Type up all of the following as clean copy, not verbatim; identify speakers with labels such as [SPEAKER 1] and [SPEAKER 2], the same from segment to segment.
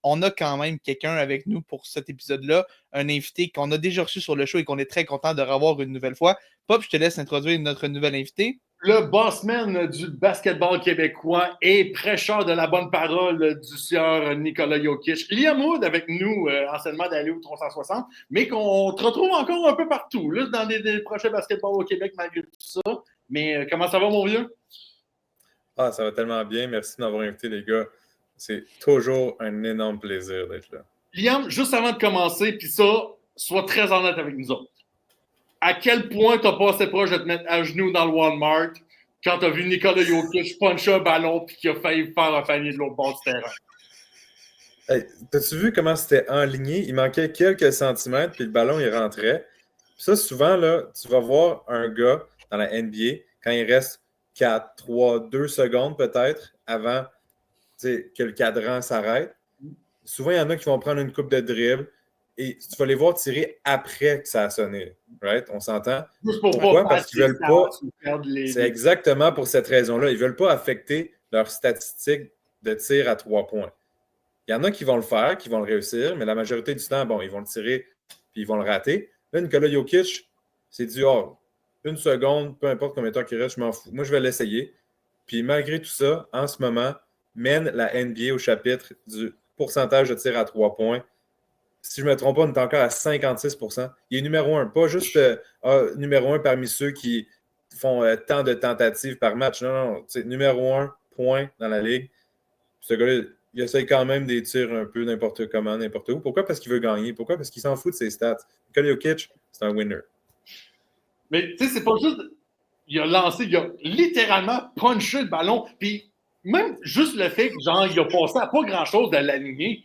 [SPEAKER 1] on a quand même quelqu'un avec nous pour cet épisode-là, un invité qu'on a déjà reçu sur le show et qu'on est très content de revoir une nouvelle fois. Pop, je te laisse introduire notre nouvel invité.
[SPEAKER 2] Le bossman du basketball québécois et prêcheur de la bonne parole du sieur Nikola Jokic. Liam Wood avec nous, anciennement d'aller au 360, mais qu'on te retrouve encore un peu partout, là, dans des prochains basketballs au Québec malgré tout ça. Mais comment ça va, mon vieux?
[SPEAKER 3] Ah, ça va tellement bien. Merci de m'avoir invité, les gars. C'est toujours un énorme plaisir d'être là.
[SPEAKER 2] Liam, juste avant de commencer, puis ça, sois très honnête avec nous autres. À quel point t'as passé proche de te mettre à genoux dans le Walmart quand t'as vu Nikola Jokic puncher un ballon puis qu'il a failli faire un panier de l'autre bord du terrain?
[SPEAKER 3] Hey, t'as-tu vu comment c'était enligné? Il manquait quelques centimètres, puis le ballon, il rentrait. Puis ça, souvent, là, tu vas voir un gars dans la NBA, quand il reste 4, 3, 2 secondes peut-être avant que le cadran s'arrête. Souvent, il y en a qui vont prendre une coupe de dribble et tu vas les voir tirer après que ça a sonné. Right? On s'entend? Pourquoi? Parce qu'ils veulent pas. C'est exactement pour cette raison-là. Ils ne veulent pas affecter leurs statistiques de tir à 3 points. Il y en a qui vont le faire, qui vont le réussir, mais la majorité du temps, bon, ils vont le tirer puis ils vont le rater. Là, Nikola Jokic, c'est du une seconde, peu importe combien de temps qu'il reste, je m'en fous. Moi, je vais l'essayer. Puis malgré tout ça, en ce moment, mène la NBA au chapitre du pourcentage de tir à 3 points. Si je ne me trompe pas, on est encore à 56%. Il est numéro 1, pas juste numéro 1 parmi ceux qui font tant de tentatives par match. Non, c'est numéro 1 point dans la ligue. Ce gars-là, il essaie quand même des tirs un peu n'importe comment, n'importe où. Pourquoi? Parce qu'il veut gagner. Pourquoi? Parce qu'il s'en fout de ses stats. Nikola Jokic, c'est un winner.
[SPEAKER 2] Mais tu sais, c'est pas juste... Il a lancé, il a littéralement punché le ballon. Puis même juste le fait que, genre, il a passé à pas grand-chose de l'aligner.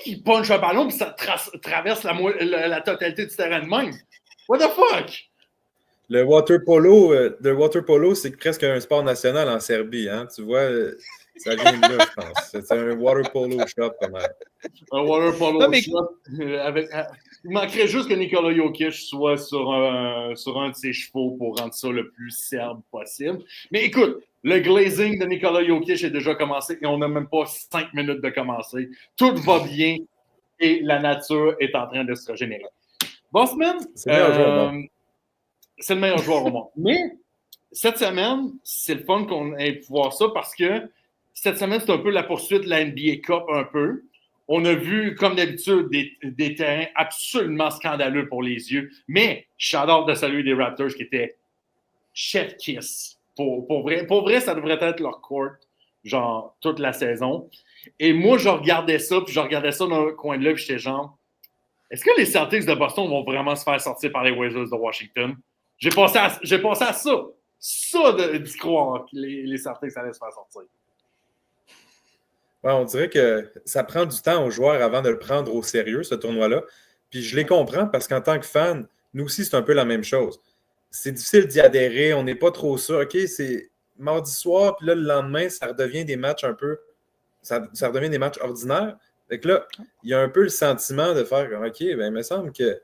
[SPEAKER 2] Qui punch un ballon puis ça traverse la totalité du terrain de même? What the fuck?
[SPEAKER 3] Le water polo, c'est presque un sport national en Serbie. Hein? Tu vois, ça vient de là, je pense. C'est un water polo shot, quand même.
[SPEAKER 2] Un water polo shot. Il manquerait juste que Nikola Jokic soit sur un de ses chevaux pour rendre ça le plus serbe possible. Mais écoute, le glazing de Nikola Jokic est déjà commencé et on n'a même pas 5 minutes de commencer. Tout va bien et la nature est en train de se régénérer. Bossman,
[SPEAKER 3] c'est le meilleur joueur au monde.
[SPEAKER 2] C'est le meilleur joueur au monde. Mais cette semaine, c'est le fun qu'on ait pu voir ça parce que cette semaine, c'est un peu la poursuite de la NBA Cup un peu. On a vu, comme d'habitude, des terrains absolument scandaleux pour les yeux. Mais, shout-out de saluer des Raptors qui étaient chef kiss. Pour vrai, ça devrait être leur court, genre, toute la saison. Et moi, je regardais ça, puis je regardais ça dans le coin de là, puis j'étais genre, est-ce que les Celtics de Boston vont vraiment se faire sortir par les Wizards de Washington? J'ai pensé à ça d'y croire que les Celtics allaient se faire sortir.
[SPEAKER 3] Ouais, on dirait que ça prend du temps aux joueurs avant de le prendre au sérieux, ce tournoi-là. Puis je les comprends parce qu'en tant que fan, nous aussi, c'est un peu la même chose. C'est difficile d'y adhérer, on n'est pas trop sûr. OK, c'est mardi soir, puis là, le lendemain, ça redevient des matchs un peu... Ça redevient des matchs ordinaires. Fait que là, il y a un peu le sentiment de faire OK, ben, il me semble que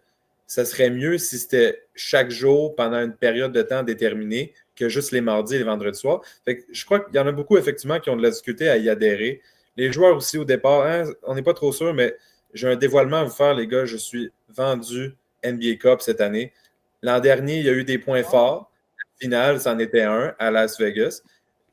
[SPEAKER 3] ça serait mieux si c'était chaque jour pendant une période de temps déterminée que juste les mardis et les vendredis soirs. Fait que je crois qu'il y en a beaucoup, effectivement, qui ont de la difficulté à y adhérer. Les joueurs aussi, au départ, hein, on n'est pas trop sûr, mais j'ai un dévoilement à vous faire, les gars. Je suis vendu NBA Cup cette année. L'an dernier, il y a eu des points forts. La finale, c'en était un à Las Vegas.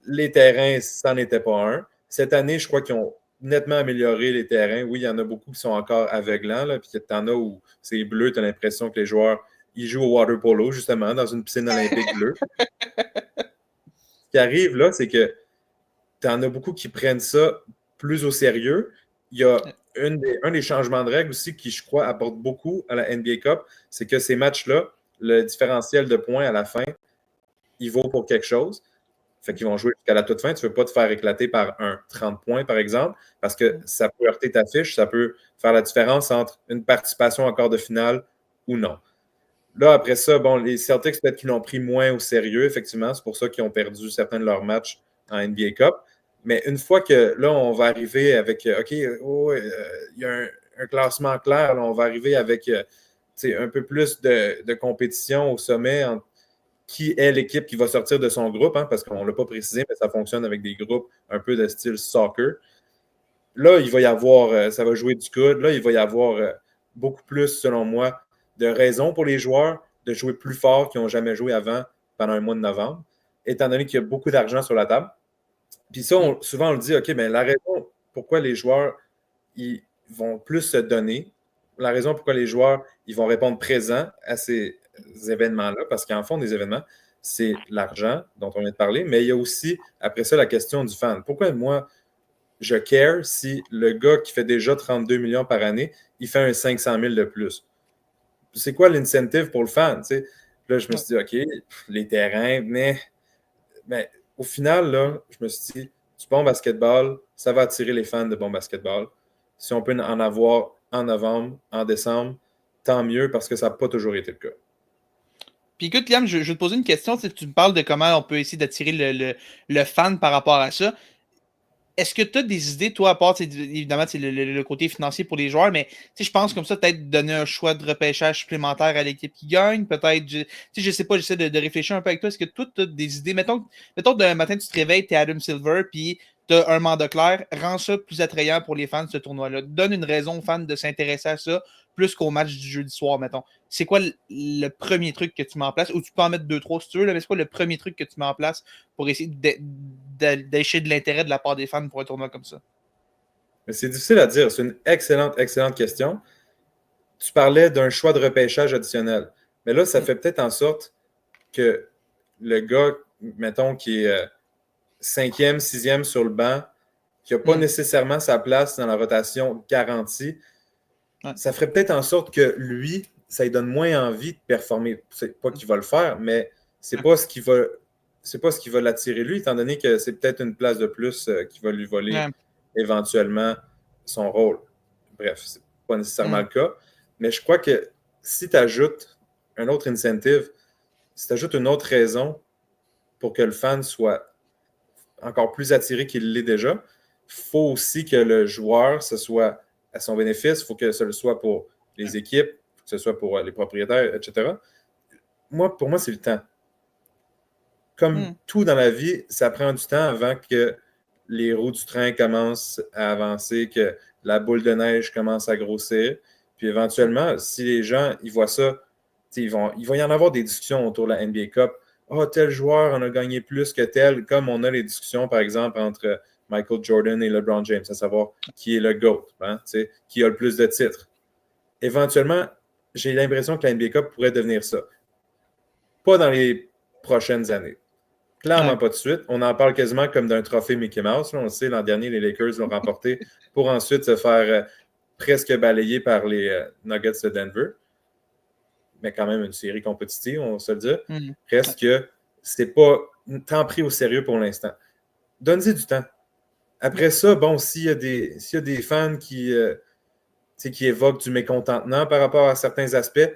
[SPEAKER 3] Les terrains, c'en était pas un. Cette année, je crois qu'ils ont nettement amélioré les terrains. Oui, il y en a beaucoup qui sont encore aveuglants, là, puis tu en as où c'est bleu, tu as l'impression que les joueurs ils jouent au water polo, justement, dans une piscine olympique bleue. Ce qui arrive là, c'est que tu en as beaucoup qui prennent ça plus au sérieux. Il y a un des changements de règles aussi qui, je crois, apporte beaucoup à la NBA Cup, c'est que ces matchs-là, le différentiel de points à la fin, il vaut pour quelque chose. Fait qu'ils vont jouer jusqu'à la toute fin. Tu ne veux pas te faire éclater par un 30 points, par exemple, parce que ça peut heurter ta fiche, ça peut faire la différence entre une participation en quart de finale ou non. Là, après ça, bon, les Celtics, peut-être qu'ils l'ont pris moins au sérieux, effectivement. C'est pour ça qu'ils ont perdu certains de leurs matchs en NBA Cup. Mais une fois que là, on va arriver avec OK, il y a un classement clair, là, on va arriver avec un peu plus de compétition au sommet entre qui est l'équipe qui va sortir de son groupe, hein, parce qu'on ne l'a pas précisé, mais ça fonctionne avec des groupes un peu de style soccer. là, il va y avoir, ça va jouer du coude. Là, il va y avoir beaucoup plus, selon moi, de raisons pour les joueurs de jouer plus fort qu'ils n'ont jamais joué avant pendant un mois de novembre, étant donné qu'il y a beaucoup d'argent sur la table. Puis ça, souvent, on le dit, OK, mais la raison pourquoi les joueurs ils vont plus se donner, la raison pourquoi les joueurs ils vont répondre présent à ces événements-là, parce qu'en fond, des événements, c'est l'argent dont on vient de parler, mais il y a aussi, après ça, la question du fan. Pourquoi moi, je care si le gars qui fait déjà 32 millions par année, il fait un 500 000 de plus? C'est quoi l'incentive pour le fan? T'sais? Là, je me suis dit, OK, les terrains, mais au final, là, je me suis dit, du bon basketball, ça va attirer les fans de bon basketball. Si on peut en avoir en novembre, en décembre, tant mieux parce que ça n'a pas toujours été le cas.
[SPEAKER 1] Puis écoute, Liam, je vais te poser une question. Tu me parles de comment on peut essayer d'attirer le fan par rapport à ça. Est-ce que tu as des idées, toi, à part, évidemment, le côté financier pour les joueurs, mais je pense comme ça, peut-être donner un choix de repêchage supplémentaire à l'équipe qui gagne, peut-être, je sais pas, j'essaie de réfléchir un peu avec toi. Est-ce que toi, tu as des idées? Mettons d'un matin, tu te réveilles, tu es Adam Silver, puis tu as un mandat clair, rends ça plus attrayant pour les fans de ce tournoi-là. Donne une raison aux fans de s'intéresser à ça, plus qu'au match du jeudi soir, mettons. C'est quoi le premier truc que tu mets en place? Ou tu peux en mettre 2-3 si tu veux, là, mais c'est quoi le premier truc que tu mets en place pour essayer d'échec de l'intérêt de la part des fans pour un tournoi comme ça?
[SPEAKER 3] Mais c'est difficile à dire. C'est une excellente, excellente question. Tu parlais d'un choix de repêchage additionnel. Mais là, ça fait peut-être en sorte que le gars, mettons, qui est 5e, 6e sur le banc, qui n'a pas nécessairement sa place dans la rotation garantie, ça ferait peut-être en sorte que lui, ça lui donne moins envie de performer. C'est pas qu'il va le faire, mais c'est pas ce qui va l'attirer lui, étant donné que c'est peut-être une place de plus qui va lui voler éventuellement son rôle. Bref, c'est pas nécessairement le cas. Mais je crois que si tu ajoutes un autre incentive, si tu ajoutes une autre raison pour que le fan soit encore plus attiré qu'il l'est déjà, il faut aussi que le joueur, ce soit à son bénéfice, il faut que ce soit pour les équipes, que ce soit pour les propriétaires, etc. Pour moi, c'est le temps. Comme tout dans la vie, ça prend du temps avant que les roues du train commencent à avancer, que la boule de neige commence à grossir. Puis éventuellement, si les gens ils voient ça, il va y en avoir des discussions autour de la NBA Cup. Oh, tel joueur en a gagné plus que tel, comme on a les discussions, par exemple, entre Michael Jordan et LeBron James, à savoir qui est le GOAT, hein, qui a le plus de titres. Éventuellement, j'ai l'impression que la NBA Cup pourrait devenir ça. Pas dans les prochaines années. Clairement pas de suite. On en parle quasiment comme d'un trophée Mickey Mouse. Là, on le sait, l'an dernier, les Lakers l'ont remporté pour ensuite se faire presque balayer par les Nuggets de Denver. Mais quand même une série compétitive, on va se le dire. Reste que c'est pas tant pris au sérieux pour l'instant. Donne-y du temps. Après ça, bon, s'il y a des fans qui évoquent du mécontentement par rapport à certains aspects,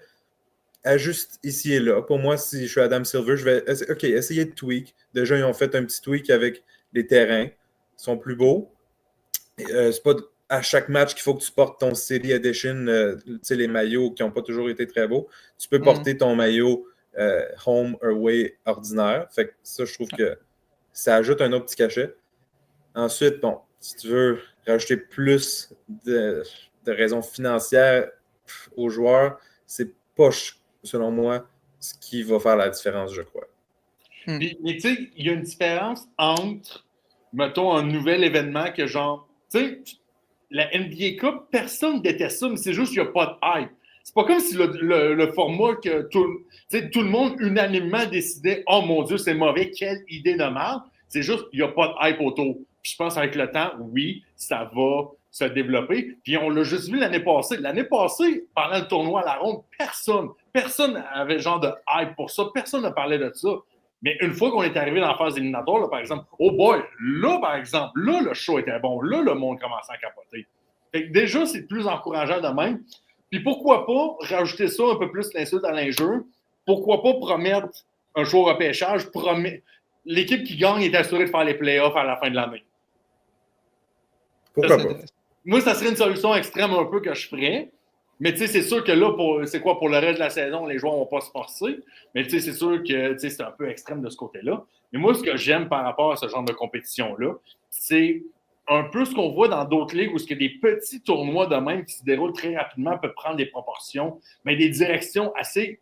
[SPEAKER 3] ajuste ici et là. Pour moi, si je suis Adam Silver, je vais essayer de tweak. Déjà, ils ont fait un petit tweak avec les terrains. Ils sont plus beaux. C'est pas à chaque match qu'il faut que tu portes ton City Edition, les maillots qui n'ont pas toujours été très beaux. Tu peux porter ton maillot home away ordinaire. Fait que ça, je trouve que ça ajoute un autre petit cachet. Ensuite, bon, si tu veux rajouter plus de raisons financières aux joueurs, c'est pas, selon moi, ce qui va faire la différence, je crois.
[SPEAKER 2] Mais tu sais, il y a une différence entre, mettons, un nouvel événement que genre, tu sais, la NBA Cup, personne ne déteste ça, mais c'est juste qu'il n'y a pas de hype. C'est pas comme si le format que tout le monde unanimement décidait « Oh mon Dieu, c'est mauvais, quelle idée de merde! » C'est juste qu'il n'y a pas de hype autour. Puis je pense qu'avec le temps, oui, ça va se développer. Puis on l'a juste vu l'année passée. L'année passée, pendant le tournoi à la ronde, personne n'avait genre de hype pour ça. Personne ne parlait de ça. Mais une fois qu'on est arrivé dans la phase éliminatoire, là, par exemple, oh boy, là, par exemple, là, le show était bon. Là, le monde commençait à capoter. Fait que déjà, c'est plus encourageant de même. Puis pourquoi pas rajouter ça un peu plus l'insulte à l'injure? Pourquoi pas promettre un show repêchage? L'équipe qui gagne est assurée de faire les playoffs à la fin de l'année.
[SPEAKER 3] Pourquoi pas?
[SPEAKER 2] Moi, ça serait une solution extrême un peu que je ferais. Mais tu sais, c'est sûr que là, pour le reste de la saison, les joueurs ne vont pas se forcer. Mais tu sais, c'est sûr que c'est un peu extrême de ce côté-là. Mais moi, ce que j'aime par rapport à ce genre de compétition-là, c'est un peu ce qu'on voit dans d'autres ligues où il y a des petits tournois de même qui se déroulent très rapidement, peuvent prendre des proportions, mais des directions assez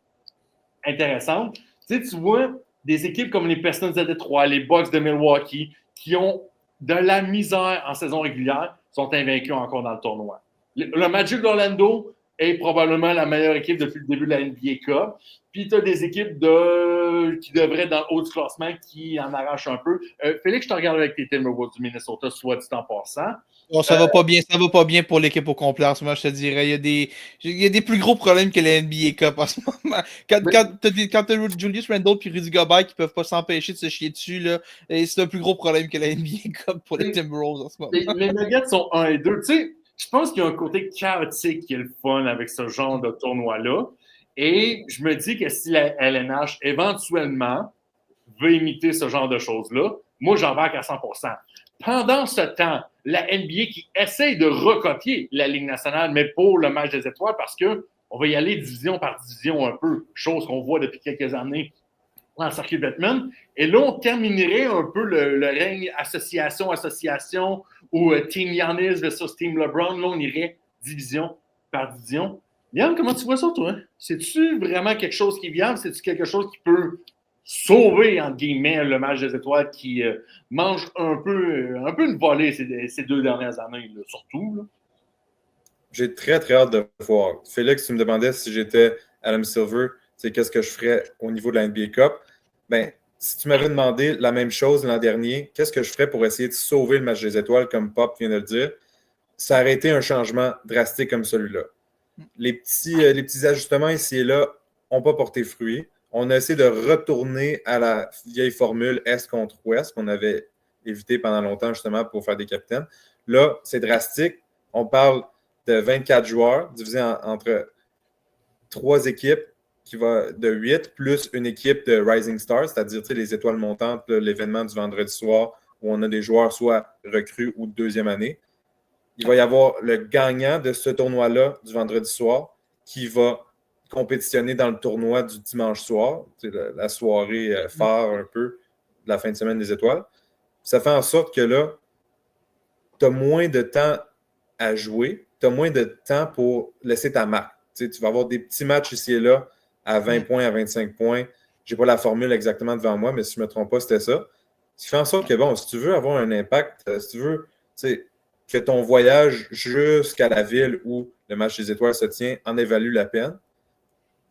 [SPEAKER 2] intéressantes. Tu sais, tu vois des équipes comme les Pistons de Détroit, les Bucks de Milwaukee, qui ont de la misère en saison régulière, sont invaincus encore dans le tournoi. Le Magic d'Orlando est probablement la meilleure équipe depuis le début de la NBA Cup. Puis tu as des équipes qui devraient être dans le haut du classement qui en arrachent un peu. Félix, je te regarde avec tes Timberwolves du Minnesota, soit dit en passant.
[SPEAKER 1] Bon, ça va pas bien pour l'équipe au complet en ce moment, je te dirais. Il y a des plus gros problèmes que la NBA Cup en ce moment. Quand t'as Julius Randle et Rudy Gobert qui peuvent pas s'empêcher de se chier dessus, là, c'est un plus gros problème que la NBA Cup pour les Timberwolves en ce moment.
[SPEAKER 2] Les Nuggets sont 1 et 2. Tu sais, je pense qu'il y a un côté chaotique qui est le fun avec ce genre de tournoi-là. Et je me dis que si la LNH éventuellement veut imiter ce genre de choses-là, moi, j'embarque à 100%. Pendant ce temps, la NBA qui essaye de recopier la Ligue nationale, mais pour le match des étoiles, parce qu'on va y aller division par division un peu, chose qu'on voit depuis quelques années dans le circuit de Batman. Et là, on terminerait un peu le règne association ou Team Giannis versus Team LeBron. Là, on irait division par division. Yann, comment tu vois ça, toi? C'est-tu vraiment quelque chose qui est viable? C'est-tu quelque chose qui peut sauver, entre guillemets, le match des étoiles qui mange un peu une volée ces 2 dernières années, là, surtout? Là.
[SPEAKER 3] J'ai très, très hâte de voir. Félix, tu me demandais si j'étais Adam Silver, qu'est-ce que je ferais au niveau de la NBA Cup. Ben, si tu m'avais demandé la même chose l'an dernier, qu'est-ce que je ferais pour essayer de sauver le match des étoiles, comme Pop vient de le dire, ça aurait été un changement drastique comme celui-là. Les petits ajustements ici et là n'ont pas porté fruit. On a essayé de retourner à la vieille formule Est contre Ouest qu'on avait évité pendant longtemps justement pour faire des capitaines. Là, c'est drastique. On parle de 24 joueurs divisés entre 3 équipes qui va de 8 plus une équipe de Rising Stars, c'est-à-dire les étoiles montantes, l'événement du vendredi soir où on a des joueurs soit recrues ou de deuxième année. Il va y avoir le gagnant de ce tournoi-là du vendredi soir qui va compétitionner dans le tournoi du dimanche soir, la soirée phare un peu de la fin de semaine des étoiles. Ça fait en sorte que là, tu as moins de temps à jouer, tu as moins de temps pour laisser ta marque. Tu vas avoir des petits matchs ici et là à 20 points, à 25 points. Je n'ai pas la formule exactement devant moi, mais si je ne me trompe pas, c'était ça. Ce qui fait en sorte que, bon, si tu veux avoir un impact, si tu veux que ton voyage jusqu'à la ville où le match des étoiles se tient en évalue la peine,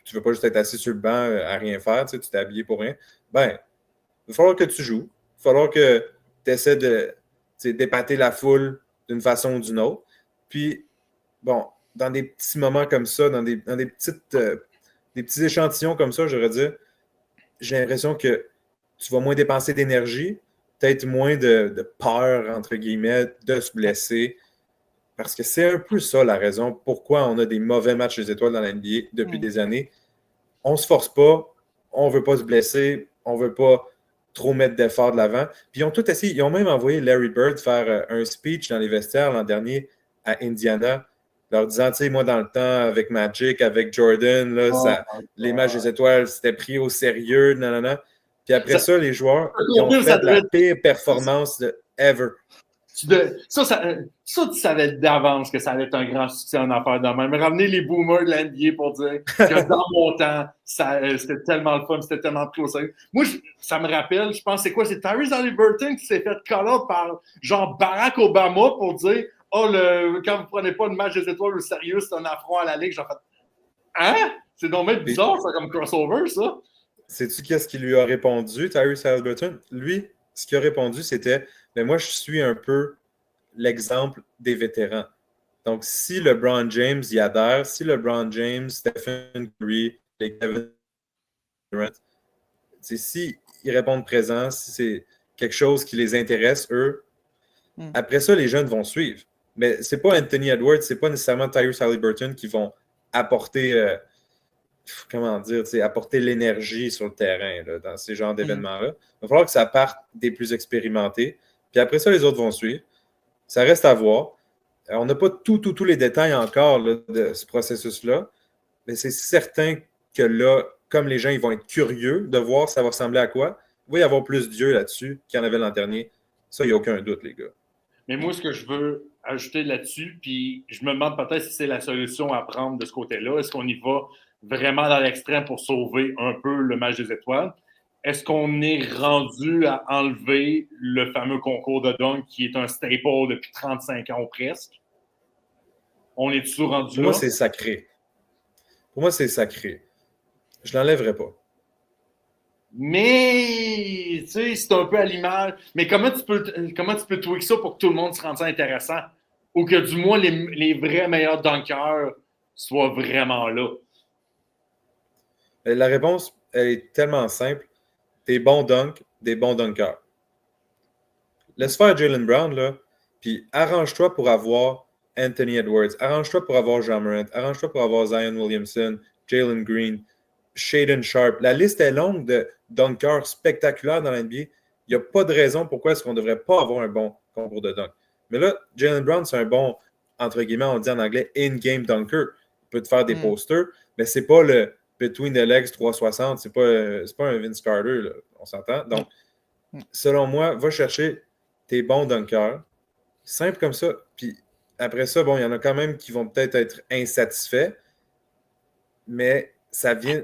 [SPEAKER 3] tu ne veux pas juste être assis sur le banc à rien faire, tu t'es habillé pour rien, ben, il va falloir que tu joues. Il va falloir que tu essaies d'épater la foule d'une façon ou d'une autre. Puis, bon, dans des petits moments comme ça, dans des petits échantillons comme ça, j'aurais dit, j'ai l'impression que tu vas moins dépenser d'énergie, peut-être moins de peur, entre guillemets, de se blesser. Parce que c'est un peu ça la raison pourquoi on a des mauvais matchs des étoiles dans la NBA depuis des années. On ne se force pas, on ne veut pas se blesser, on ne veut pas trop mettre d'efforts de l'avant. Puis ils ont tout essayé. Ils ont même envoyé Larry Bird faire un speech dans les vestiaires l'an dernier à Indiana, leur disant, tu sais, moi, dans le temps, avec Magic, avec Jordan, là, les matchs des étoiles, c'était pris au sérieux, nanana. Puis après ça, les joueurs, ils ont fait la pire performance de ever.
[SPEAKER 2] Ça, tu savais d'avance que ça allait être un grand succès en affaires de même. Ramener les boomers de l'NBA pour dire que dans mon temps, c'était tellement le fun, c'était tellement pris au sérieux. Moi, ça me rappelle, je pense, c'est quoi? C'est Tyrese Haliburton qui s'est fait call-out par genre Barack Obama pour dire « Oh, quand vous prenez pas le match des étoiles au sérieux, c'est un affront à la Ligue. » J'ai fait « Hein? C'est donc même bizarre, ça, comme crossover, ça? »
[SPEAKER 3] Sais-tu qu'est-ce qu'il lui a répondu, Tyrese Haliburton? Lui, ce qu'il a répondu, c'était mais moi, je suis un peu l'exemple des vétérans. Donc, si LeBron James y adhère, si LeBron James, Stephen Curry, les Kevin Durant, si ils répondent présent, si c'est quelque chose qui les intéresse, eux, après ça, les jeunes vont suivre. Mais c'est pas Anthony Edwards, c'est pas nécessairement Tyrese Haliburton qui vont apporter, apporter l'énergie sur le terrain là, dans ces genres d'événements-là. Il va falloir que ça parte des plus expérimentés. Puis après ça, les autres vont suivre. Ça reste à voir. On n'a pas tous les détails encore là, de ce processus-là, mais c'est certain que là, comme les gens ils vont être curieux de voir ça va ressembler à quoi, il va y avoir plus d'yeux là-dessus qu'il y en avait l'an dernier. Ça, il n'y a aucun doute, les gars.
[SPEAKER 2] Mais moi, ce que je veux ajouter là-dessus, puis je me demande peut-être si c'est la solution à prendre de ce côté-là. Est-ce qu'on y va vraiment dans l'extrême pour sauver un peu le match des étoiles? Est-ce qu'on est rendu à enlever le fameux concours de dunk qui est un staple depuis 35 ans ou presque? On est toujours rendu
[SPEAKER 3] Pour
[SPEAKER 2] là?
[SPEAKER 3] moi, c'est sacré. Pour moi, c'est sacré. Je l'enlèverai pas.
[SPEAKER 2] Mais, tu sais, c'est un peu à l'image. Mais comment tu peux tweaker ça pour que tout le monde se rende ça intéressant? Ou que du moins les vrais meilleurs dunkers soient vraiment là?
[SPEAKER 3] La réponse, elle est tellement simple. Des bons dunks, des bons dunkers. Laisse faire Jaylen Brown, là, puis arrange-toi pour avoir Anthony Edwards, arrange-toi pour avoir Ja Morant, arrange-toi pour avoir Zion Williamson, Jalen Green, Shaden Sharp. La liste est longue de dunkers spectaculaires dans l'NBA. Il n'y a pas de raison pourquoi est-ce qu'on ne devrait pas avoir un bon concours de dunk. Mais là, Jaylen Brown, c'est un bon, entre guillemets, on dit en anglais, in-game dunker. Il peut te faire des posters, mais c'est pas le between the legs 360. C'est pas un Vince Carter, là, on s'entend. Donc, selon moi, va chercher tes bons dunkers. Simple comme ça. Puis après ça, bon, il y en a quand même qui vont peut-être être insatisfaits, mais ça vient.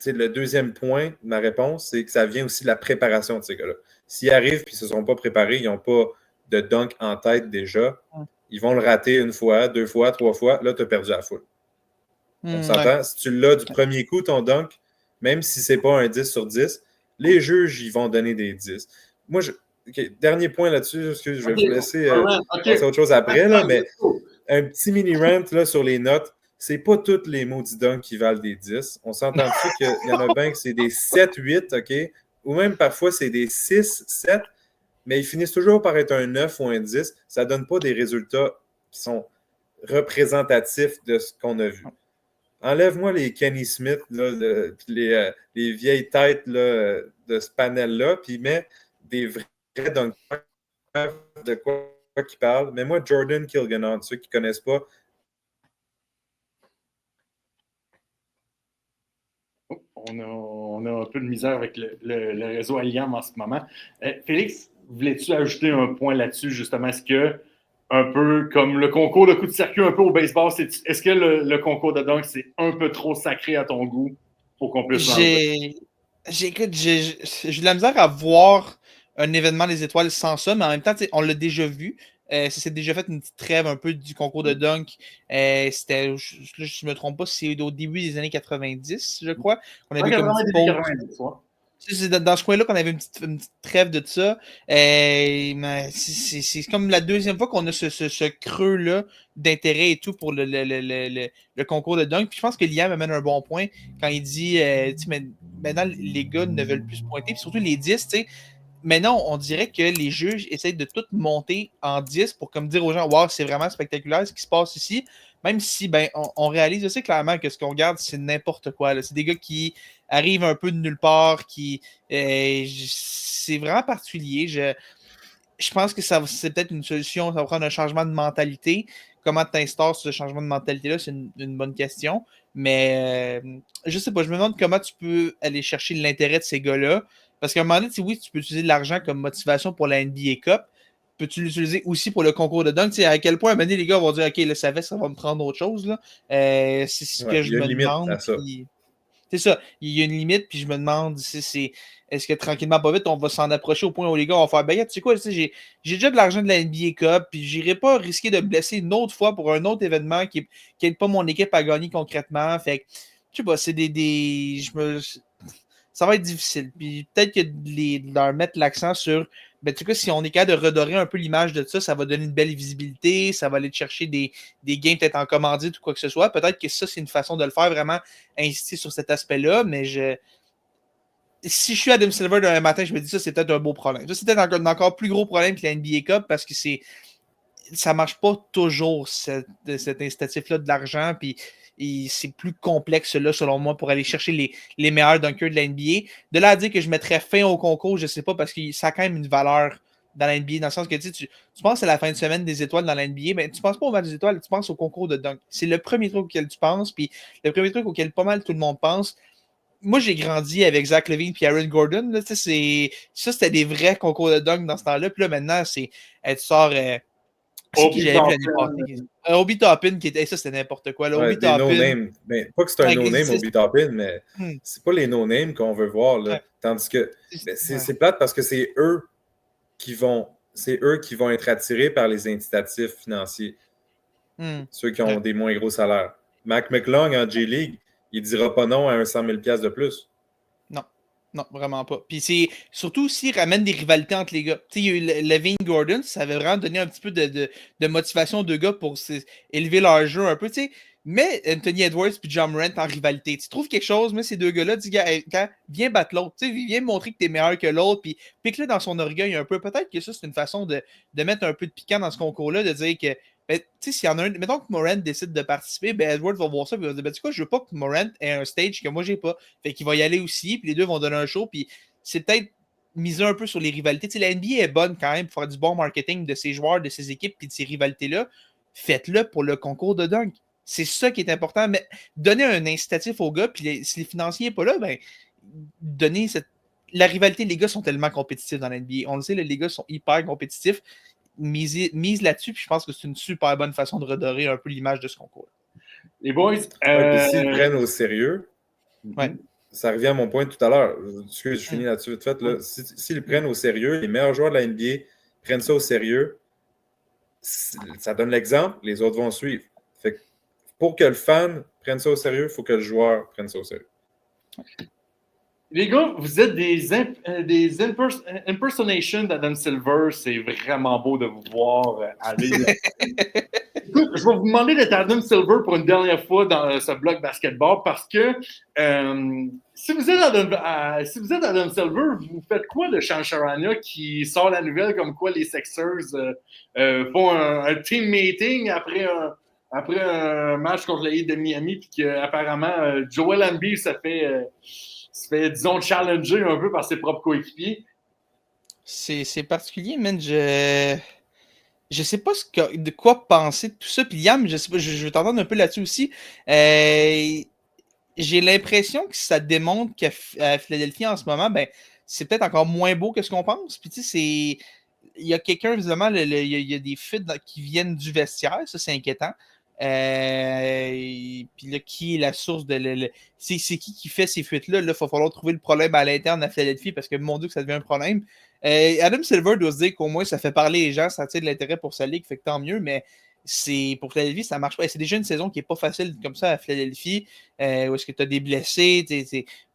[SPEAKER 3] Le deuxième point de ma réponse, c'est que ça vient aussi de la préparation de ces gars-là. S'ils arrivent et ils ne se sont pas préparés, ils n'ont pas de dunk en tête déjà, ils vont le rater une fois, deux fois, trois fois. Là, tu as perdu la foule. On s'entend? Si tu l'as du premier coup, ton dunk, même si ce n'est pas un 10 sur 10, les juges, ils vont donner des 10. Moi, dernier point là-dessus, excusez, je vais vous laisser passer à autre chose après, là, mais un petit mini-rant là, sur les notes. C'est pas tous les maudits dunks qui valent des 10. On s'entend dessus qu'il y en a bien que c'est des 7, 8, OK? Ou même parfois c'est des 6, 7, mais ils finissent toujours par être un 9 ou un 10. Ça donne pas des résultats qui sont représentatifs de ce qu'on a vu. Enlève-moi les Kenny Smith, là, les vieilles têtes là, de ce panel-là, puis mets des vrais dunkers de quoi qui parlent. Mais moi, Jordan Kilgannon, ceux qui ne connaissent pas.
[SPEAKER 2] On a un peu de misère avec le réseau Alliam en ce moment. Félix, voulais-tu ajouter un point là-dessus, justement? Est-ce que, un peu comme le concours de coup de circuit un peu au baseball, est-ce que le concours de dunk, c'est un peu trop sacré à ton goût pour qu'on puisse l'enlever?
[SPEAKER 1] J'ai de la misère à voir un événement des étoiles sans ça, mais en même temps, on l'a déjà vu. Ça s'est déjà fait une petite trêve un peu du concours de dunk. C'était, je ne me trompe pas, c'est au début des années 90, je crois. On avait comme une petite pause. C'est dans ce coin-là qu'on avait une petite trêve de ça. C'est comme la deuxième fois qu'on a ce creux-là d'intérêt et tout pour le concours de dunk. Puis je pense que Liam amène un bon point quand il dit maintenant les gars ne veulent plus se pointer. Puis surtout les 10, tu sais. Maintenant, on dirait que les juges essayent de tout monter en 10 pour comme dire aux gens, wow, c'est vraiment spectaculaire ce qui se passe ici. Même si on réalise aussi clairement que ce qu'on regarde, c'est n'importe quoi. C'est des gars qui arrivent un peu de nulle part, c'est vraiment particulier. Je pense que c'est peut-être une solution, ça va prendre un changement de mentalité. Comment tu instaures ce changement de mentalité-là, c'est une bonne question. Mais je sais pas, je me demande comment tu peux aller chercher l'intérêt de ces gars-là. Parce qu'à un moment donné, oui, tu peux utiliser de l'argent comme motivation pour la NBA Cup. Peux-tu l'utiliser aussi pour le concours de dunk? À quel point, à un moment donné, les gars vont dire, OK, là, ça va me prendre autre chose. Là. C'est ce que je me demande. C'est ça, il y a une limite, puis je me demande est-ce que tranquillement, pas vite, on va s'en approcher au point où les gars vont faire, tu sais quoi, j'ai déjà de l'argent de la NBA Cup, puis j'irai pas risquer de me blesser une autre fois pour un autre événement qui n'aide pas mon équipe à gagner concrètement. Fait que, je sais pas, c'est ça va être difficile. Puis peut-être que de leur mettre l'accent sur, tu sais quoi, si on est capable de redorer un peu l'image de ça va donner une belle visibilité, ça va aller chercher des games peut-être en commandite ou quoi que ce soit. Peut-être que ça, c'est une façon de le faire, vraiment insister sur cet aspect-là, mais si je suis Adam Silver demain matin, je me dis ça, c'est peut-être un beau problème. Ça, c'est peut-être un encore plus gros problème que la NBA Cup parce que ça marche pas toujours, cet incitatif-là de l'argent, puis c'est plus complexe, là, selon moi, pour aller chercher les meilleurs dunkers de la NBA. De là à dire que je mettrais fin au concours, je sais pas, parce que ça a quand même une valeur dans la NBA, dans le sens que tu penses à la fin de semaine des étoiles dans la NBA, mais tu penses pas au match des étoiles, tu penses au concours de dunk. C'est le premier truc auquel tu penses, puis le premier truc auquel pas mal tout le monde pense. Moi, j'ai grandi avec Zach LaVine et Aaron Gordon. Là, c'était des vrais concours de dunk dans ce temps-là. Puis là, maintenant, tu sors C'est qui j'avais vu l'année passée? Obi Toppin, qui était. Ça, c'était n'importe quoi. Là. Obi
[SPEAKER 3] des
[SPEAKER 1] Toppin.
[SPEAKER 3] no-name. Mais pas que c'est un no-name, Obi Toppin, mais c'est pas les no-name qu'on veut voir. Là. Tandis que c'est plate parce que c'est eux qui vont être attirés par les incitatifs financiers. Ceux qui ont des moins gros salaires. Mac McClung en J-League, il ne dira pas non à un 100 000 $ de plus.
[SPEAKER 1] Non, vraiment pas. Puis c'est surtout s'il ramène des rivalités entre les gars. Tu sais, il y a eu Levine Gordon, ça avait vraiment donné un petit peu de motivation aux deux gars pour élever leur jeu un peu, tu sais. Mais Anthony Edwards puis John Morant en rivalité. Tu trouves quelque chose, mais ces deux gars-là, dis, viens battre l'autre. Tu sais, viens montrer que t'es meilleur que l'autre, puis pique-le dans son orgueil un peu. Peut-être que ça, c'est une façon de mettre un peu de piquant dans ce concours-là, de dire que ben, tu sais, s'il y en a un, mettons que Morant décide de participer, ben Edwards va voir ça, puis il va dire, ben, tu sais quoi, je veux pas que Morant ait un stage que moi j'ai pas. Fait qu'il va y aller aussi, puis les deux vont donner un show, puis c'est peut-être miser un peu sur les rivalités. Tu sais, la NBA est bonne quand même pour faire du bon marketing de ses joueurs, de ses équipes, puis de ces rivalités-là. Faites-le pour le concours de dunk. C'est ça qui est important. Mais donnez un incitatif aux gars, puis si les financiers sont pas là, ben, donnez cette. La rivalité, les gars sont tellement compétitifs dans la NBA. On le sait, les gars sont hyper compétitifs. Mise là-dessus, puis je pense que c'est une super bonne façon de redorer un peu l'image de ce concours.
[SPEAKER 2] Les boys,
[SPEAKER 3] s'ils prennent au sérieux, ça revient à mon point de tout à l'heure. Je finis là-dessus vite fait. Là. S'ils prennent au sérieux, les meilleurs joueurs de la NBA prennent ça au sérieux, ça donne l'exemple, les autres vont suivre. Fait que pour que le fan prenne ça au sérieux, il faut que le joueur prenne ça au sérieux.
[SPEAKER 2] Les gars, vous êtes des impersonations d'Adam Silver. C'est vraiment beau de vous voir aller. Écoute, je vais vous demander d'être Adam Silver pour une dernière fois dans ce blog basketball parce que si vous êtes Adam Silver, vous faites quoi de Shams Charania qui sort la nouvelle comme quoi les Sixers font un team meeting après un match contre les Heat de Miami puis qu'apparemment Joel Embiid se fait, disons, challenger un peu par ses propres coéquipiers.
[SPEAKER 1] C'est particulier, man. Je sais pas de quoi penser de tout ça. Puis Liam, je sais pas, je vais t'entendre un peu là-dessus aussi. J'ai l'impression que ça démontre qu'à Philadelphie en ce moment, ben, c'est peut-être encore moins beau que ce qu'on pense. Puis tu sais, il y a quelqu'un, visiblement, il y a des fuites qui viennent du vestiaire. Ça, c'est inquiétant. Puis là, qui est la source de. C'est qui fait ces fuites-là? Là, il va falloir trouver le problème à l'interne à Philadelphie parce que mon Dieu, que ça devient un problème. Adam Silver doit se dire qu'au moins ça fait parler les gens, ça attire de l'intérêt pour sa ligue, fait que tant mieux, mais pour Philadelphie, ça marche pas. Et c'est déjà une saison qui n'est pas facile comme ça à Philadelphie, où est-ce que tu as des blessés,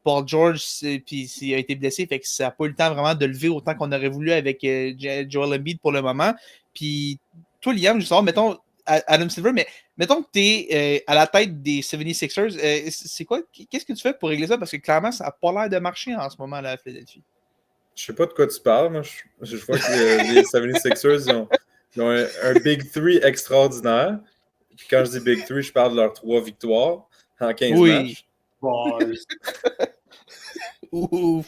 [SPEAKER 1] Paul George puis il a été blessé, fait que ça n'a pas eu le temps vraiment de lever autant qu'on aurait voulu avec Joel Embiid pour le moment. Puis toi, Liam, je sais pas, mettons Adam Silver, mais mettons que tu es à la tête des 76ers, c'est quoi? Qu'est-ce que tu fais pour régler ça? Parce que clairement, ça n'a pas l'air de marcher en ce moment là, à Philadelphie.
[SPEAKER 3] Je sais pas de quoi tu parles. Moi, je vois que les 76ers ils ont un Big Three extraordinaire. Puis quand je dis Big Three, je parle de leurs 3 victoires en 15 matchs.
[SPEAKER 2] Bon,
[SPEAKER 1] ouf.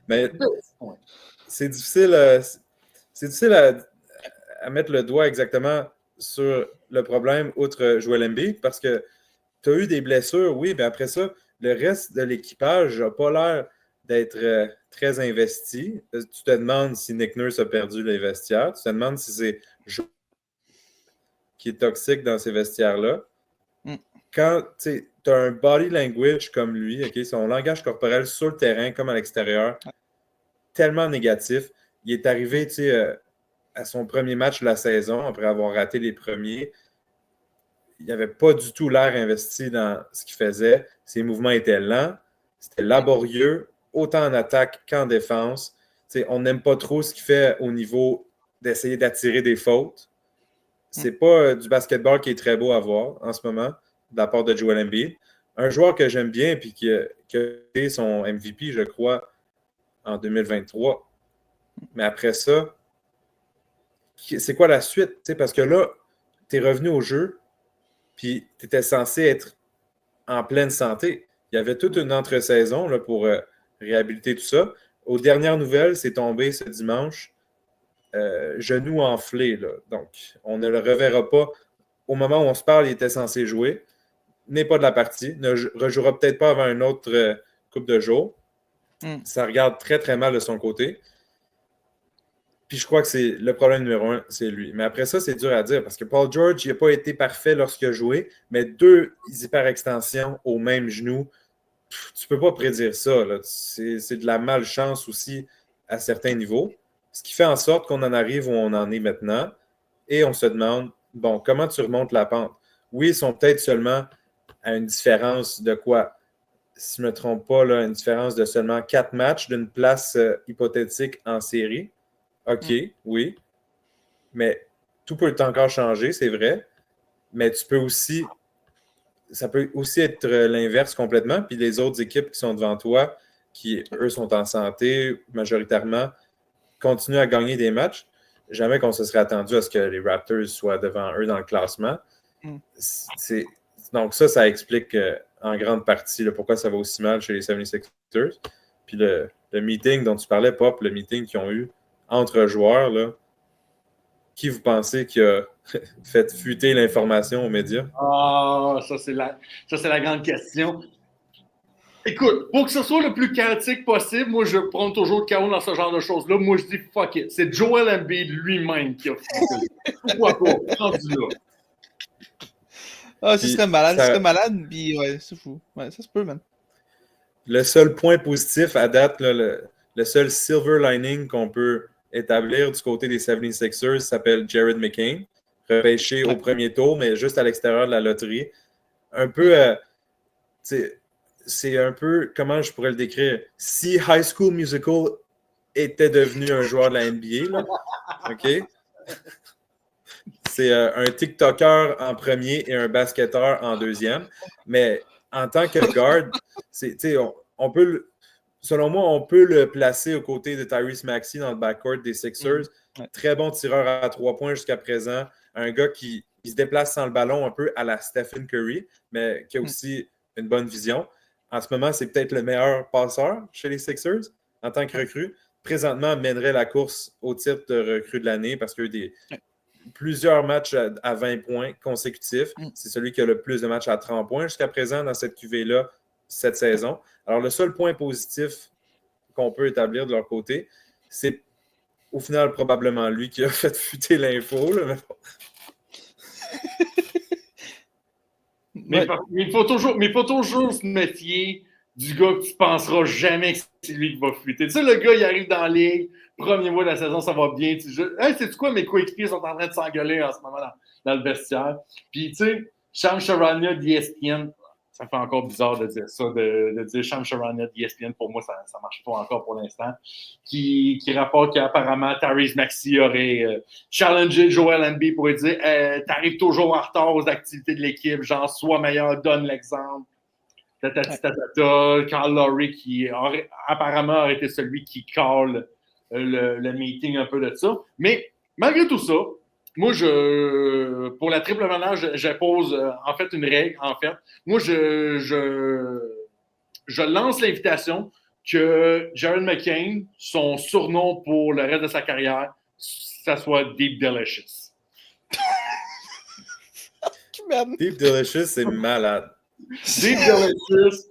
[SPEAKER 3] Mais c'est difficile, à mettre le doigt exactement sur le problème outre Joel Embiid parce que tu as eu des blessures, oui, mais après ça, le reste de l'équipage n'a pas l'air d'être très investi. Tu te demandes si Nick Nurse a perdu les vestiaires. Tu te demandes si c'est Joel qui est toxique dans ces vestiaires-là. Quand tu as un body language comme lui, okay, son langage corporel sur le terrain comme à l'extérieur, tellement négatif. Il est arrivé à son premier match de la saison, après avoir raté les premiers. Il n'avait pas du tout l'air investi dans ce qu'il faisait. Ses mouvements étaient lents, c'était laborieux, autant en attaque qu'en défense. T'sais, on n'aime pas trop ce qu'il fait au niveau d'essayer d'attirer des fautes. C'est pas du basketball qui est très beau à voir en ce moment, de la part de Joel Embiid. Un joueur que j'aime bien et qui a été son MVP, je crois, en 2023. Mais après ça, c'est quoi la suite? T'sais, parce que là, tu es revenu au jeu, puis tu étais censé être en pleine santé. Il y avait toute une entre-saison là, pour réhabiliter tout ça. Aux dernières nouvelles, c'est tombé ce dimanche, genou enflé. Là. Donc, on ne le reverra pas. Au moment où on se parle, il était censé jouer. N'est pas de la partie. Ne rejouera peut-être pas avant une autre couple de jours. Ça regarde très, très mal de son côté. Puis je crois que c'est le problème numéro un, c'est lui. Mais après ça, c'est dur à dire parce que Paul George, il n'a pas été parfait lorsqu'il a joué, mais 2 hyperextensions au même genou, tu peux pas prédire ça. Là. C'est de la malchance aussi à certains niveaux. Ce qui fait en sorte qu'on en arrive où on en est maintenant et on se demande, bon, comment tu remontes la pente? Oui, ils sont peut-être seulement à une différence de quoi? Si je ne me trompe pas, là, une différence de seulement 4 matchs d'une place hypothétique en série. OK, oui. Mais tout peut encore changer, c'est vrai. Mais tu peux aussi. Ça peut aussi être l'inverse complètement. Puis les autres équipes qui sont devant toi, qui, eux, sont en santé majoritairement, continuent à gagner des matchs. Jamais qu'on se serait attendu à ce que les Raptors soient devant eux dans le classement. Donc ça explique en grande partie pourquoi ça va aussi mal chez les 76ers. Puis le meeting dont tu parlais, Pop, le meeting qu'ils ont eu entre joueurs, là, qui vous pensez qui a fait fuiter l'information aux médias?
[SPEAKER 2] Ah, ça c'est la grande question. Écoute, pour que ce soit le plus chaotique possible, moi je prends toujours le chaos dans ce genre de choses-là. Moi je dis fuck it. C'est Joel Embiid lui-même qui a fuité. Pourquoi pas? Rendu là.
[SPEAKER 1] Ah, ce serait malade, puis ouais, c'est fou. Ouais, ça se peut, man.
[SPEAKER 3] Le seul point positif à date, là, le seul silver lining qu'on peut établir du côté des 76ers s'appelle Jared McCain, repêché au premier tour, mais juste à l'extérieur de la loterie. Un peu, c'est un peu, comment je pourrais le décrire? Si High School Musical était devenu un joueur de la NBA, là, OK? C'est un TikToker en premier et un basketteur en deuxième. Mais en tant que guard, on peut, selon moi, on peut le placer aux côtés de Tyrese Maxey dans le backcourt des Sixers. Très bon tireur à 3 points jusqu'à présent. Un gars qui se déplace sans le ballon un peu à la Stephen Curry, mais qui a aussi une bonne vision. En ce moment, c'est peut-être le meilleur passeur chez les Sixers en tant que recrue. Présentement, mènerait la course au titre de recrue de l'année parce qu'il y a eu plusieurs matchs à 20 points consécutifs. C'est celui qui a le plus de matchs à 30 points jusqu'à présent dans cette QV-là cette saison. Alors, le seul point positif qu'on peut établir de leur côté, c'est au final probablement lui qui a fait fuiter l'info. Là,
[SPEAKER 2] mais il faut toujours se méfier du gars que tu penseras jamais que c'est lui qui va fuiter. Tu sais, le gars, il arrive dans la ligue, premier mois de la saison, ça va bien. Tu dis, hey, sais-tu quoi, mes coéquipiers sont en train de s'engueuler en ce moment dans le vestiaire. Puis, tu sais, Shams Charania d'ESPN, ça fait encore bizarre de dire ça, de dire Shams Charania d'ESPN, pour moi, ça ne marche pas encore pour l'instant, qui rapporte qu'apparemment Tyrese Maxey aurait challengé Joel Embiid pour lui dire t'arrives toujours en retard aux activités de l'équipe, genre, sois meilleur, donne l'exemple. Carl Lowry qui apparemment aurait été celui qui call le meeting un peu de ça. Mais malgré tout ça, moi, pour la triple manière, j'impose en fait une règle. En fait, moi, je lance l'invitation que Jared McCain, son surnom pour le reste de sa carrière, ça soit Deep Delicious.
[SPEAKER 3] Deep Delicious, c'est malade.
[SPEAKER 2] Deep Delicious,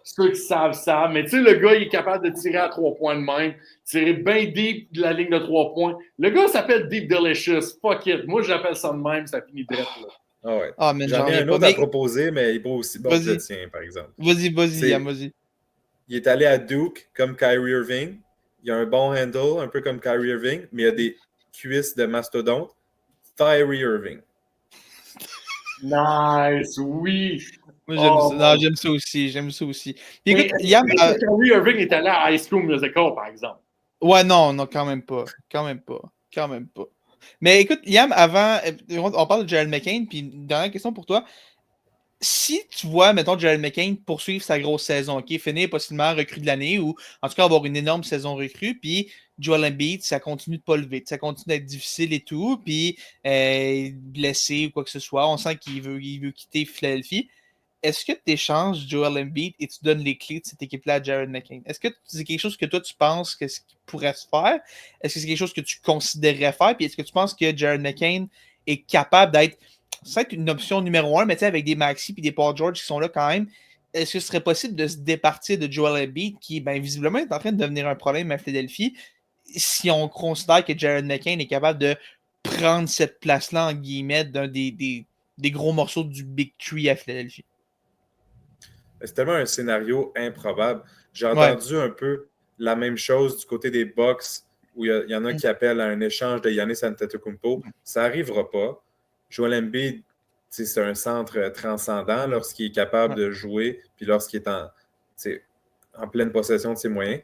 [SPEAKER 2] ceux qui savent. Mais tu sais, le gars, il est capable de tirer à 3 points de même, tirer bien deep de la ligne de 3 points. Le gars s'appelle Deep Delicious. Fuck it. Moi, j'appelle ça de même, ça finit direct là.
[SPEAKER 3] Ah ouais. J'en ai un autre à proposer, mais il n'est pas aussi bon que le tien, par exemple.
[SPEAKER 1] Vas-y, vas-y.
[SPEAKER 3] Il est allé à Duke comme Kyrie Irving. Il a un bon handle, un peu comme Kyrie Irving, mais il a des cuisses de mastodonte. Kyrie Irving.
[SPEAKER 2] Nice, oui.
[SPEAKER 1] Moi, j'aime ça aussi. Puis, écoute,
[SPEAKER 2] Kyrie Irving est allé à High School Musical, par exemple.
[SPEAKER 1] Ouais, non, quand même pas. Mais écoute, Yam, avant, on parle de Jared McCain, puis une dernière question pour toi. Si tu vois, mettons, Jared McCain poursuivre sa grosse saison, OK, finir possiblement recrue de l'année ou en tout cas avoir une énorme saison recrue, puis Joel Embiid, ça continue de pas lever, ça continue d'être difficile et tout, puis blessé ou quoi que ce soit, on sent qu'il veut quitter Philadelphie. Est-ce que tu échanges Joel Embiid et tu donnes les clés de cette équipe-là à Jared McCain? Est-ce que c'est quelque chose que toi, tu penses que ce qui pourrait se faire? Est-ce que c'est quelque chose que tu considérerais faire? Puis est-ce que tu penses que Jared McCain est capable d'être, c'est une option numéro 1, mais tu sais, avec des Maxey et des Paul George qui sont là quand même, est-ce que ce serait possible de se départir de Joel Embiid qui, ben, visiblement, est en train de devenir un problème à Philadelphie si on considère que Jared McCain est capable de prendre cette place-là, en guillemets, d'un des gros morceaux du Big Tree à Philadelphie.
[SPEAKER 3] C'est tellement un scénario improbable. J'ai
[SPEAKER 1] Ouais.
[SPEAKER 3] entendu un peu la même chose du côté des Bucks, où il y en a qui appellent à un échange de Giannis Antetokounmpo. Ça n'arrivera pas. Joel Embiid, c'est un centre transcendant lorsqu'il est capable de jouer, puis lorsqu'il est en pleine possession de ses moyens.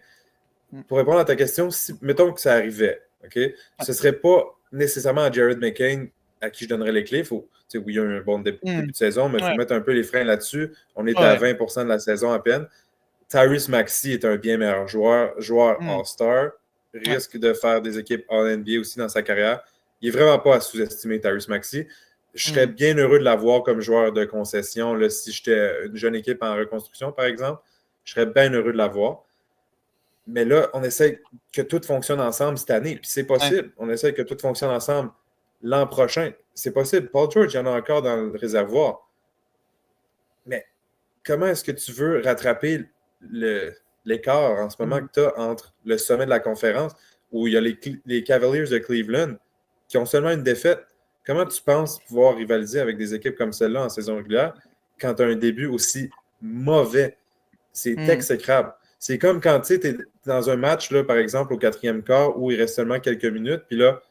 [SPEAKER 3] Pour répondre à ta question, mettons que ça arrivait, OK? Ce ne serait pas nécessairement à Jared McCain à qui je donnerais les clés. Oui, il y a eu un bon début de saison, mais il faut mettre un peu les freins là-dessus. On est à 20% de la saison à peine. Tyrese Maxey est un bien meilleur joueur All-Star, risque de faire des équipes All-NBA aussi dans sa carrière. Il n'est vraiment pas à sous-estimer, Tyrese Maxey. Je serais bien heureux de l'avoir comme joueur de concession. Là, si j'étais une jeune équipe en reconstruction, par exemple, je serais bien heureux de l'avoir. Mais là, on essaie que tout fonctionne ensemble cette année. Puis c'est possible. On essaie que tout fonctionne ensemble l'an prochain. C'est possible. Paul George, il y en a encore dans le réservoir. Mais comment est-ce que tu veux rattraper l'écart en ce moment que tu as entre le sommet de la conférence où il y a les Cavaliers de Cleveland qui ont seulement une défaite? Comment tu penses pouvoir rivaliser avec des équipes comme celle-là en saison régulière quand tu as un début aussi mauvais? C'est exécrable. C'est comme quand tu es dans un match, là, par exemple, au 4e quart, où il reste seulement quelques minutes, puis là,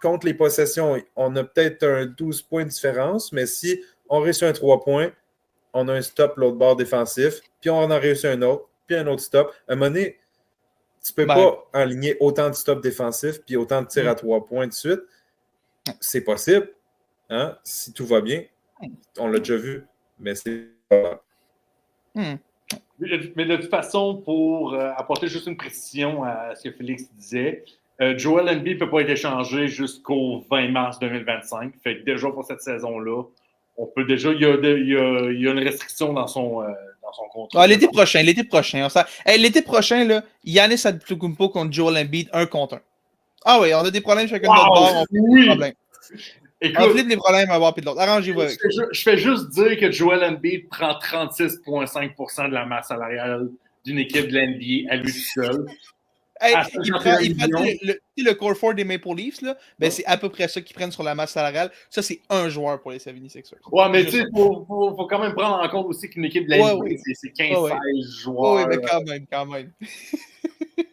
[SPEAKER 3] contre les possessions, on a peut-être un 12 points de différence, mais si on réussit un 3 points, on a un stop l'autre bord défensif, puis on en a réussi un autre, puis un autre stop. À un moment donné, tu ne peux pas aligner autant de stops défensifs puis autant de tirs à 3 points de suite. C'est possible, hein, si tout va bien. On l'a déjà vu, mais c'est pas.
[SPEAKER 2] Mais de toute façon, pour apporter juste une précision à ce que Félix disait, Joel Embiid ne peut pas être échangé jusqu'au 20 mars 2025. Fait que déjà pour cette saison-là, on peut déjà. Il y a une restriction dans son contrat.
[SPEAKER 1] L'été prochain. L'été prochain, là, Giannis Antetokounmpo contre Joel Embiid, 1 contre 1. Ah oui, on a des problèmes chacun de notre bord. On fait des problèmes. Écoute, on flippe les problèmes à bord et de l'autre. Arrangez-vous avec ça.
[SPEAKER 2] Je fais juste dire que Joel Embiid prend 36,5% de la masse salariale d'une équipe de l'NBA à lui tout seul.
[SPEAKER 1] Il prend le core 4 des Maple Leafs, là, ben c'est à peu près ça qu'ils prennent sur la masse salariale. Ça, c'est un joueur pour les 76ers.
[SPEAKER 2] Ouais, mais tu sais, il faut quand même prendre en compte aussi qu'une équipe de la NBA, c'est 15-16 joueurs.
[SPEAKER 1] Oui, mais quand même.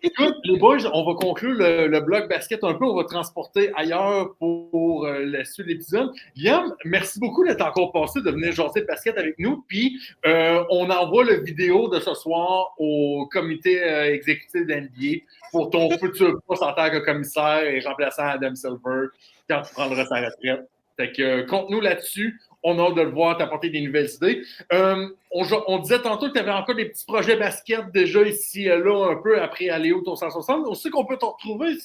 [SPEAKER 2] Écoute, les boys, on va conclure le bloc basket un peu. On va transporter ailleurs pour la suite de l'épisode. Guillaume, merci beaucoup d'être encore passé, de venir jaser basket avec nous. Puis, on envoie la vidéo de ce soir au comité exécutif de l'NBA pour ton futur poste en tant que commissaire et remplaçant Adam Silver quand tu prendras sa retraite. Fait que compte-nous là-dessus. On a hâte de le voir t'apporter des nouvelles idées. On disait tantôt que tu avais encore des petits projets basket déjà ici et là, un peu après Aléo ton 160. On sait qu'on peut t'en retrouver.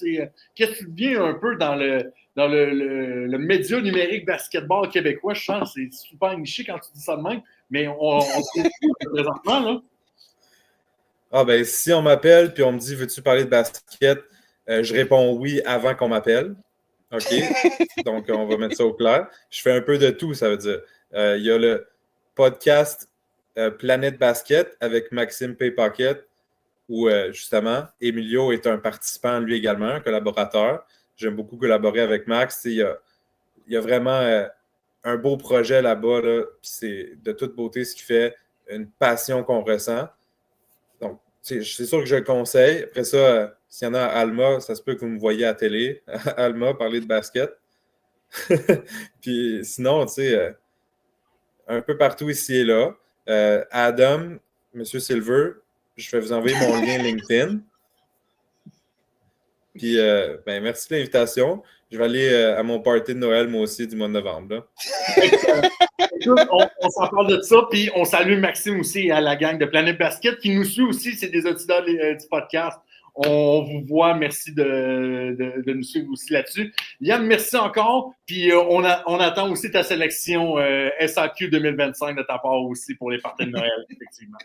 [SPEAKER 2] Qu'est-ce que tu deviens un peu dans le média numérique basketball québécois? Je sens que c'est super niché quand tu dis ça de même, mais on se présentement, là.
[SPEAKER 3] Ah ben, si on m'appelle puis on me dit « Veux-tu parler de basket? » Je réponds oui avant qu'on m'appelle. OK? Donc, on va mettre ça au clair. Je fais un peu de tout, ça veut dire. Il y a le podcast Planète Basket avec Maxime Paypocket où, justement, Emilio est un participant, lui également, un collaborateur. J'aime beaucoup collaborer avec Max. Il y a vraiment un beau projet là-bas, là, puis c'est de toute beauté ce qui fait une passion qu'on ressent. Donc, c'est sûr que je le conseille. Après ça, s'il y en a à Alma, ça se peut que vous me voyez à la télé, à Alma, parler de basket. Puis sinon, tu sais, un peu partout ici et là. Adam, M. Silver, je vais vous envoyer mon lien LinkedIn. Puis, ben, merci de l'invitation. Je vais aller à mon party de Noël, moi aussi, du mois de novembre.
[SPEAKER 2] Écoute, on s'en parle de ça, puis on salue Maxime aussi à la gang de Planète Basket qui nous suit aussi, c'est des auditeurs du podcast. On vous voit, merci de nous suivre aussi là-dessus. Yann, merci encore, puis on attend aussi ta sélection SAQ 2025 de ta part aussi pour les parties de Noël, effectivement.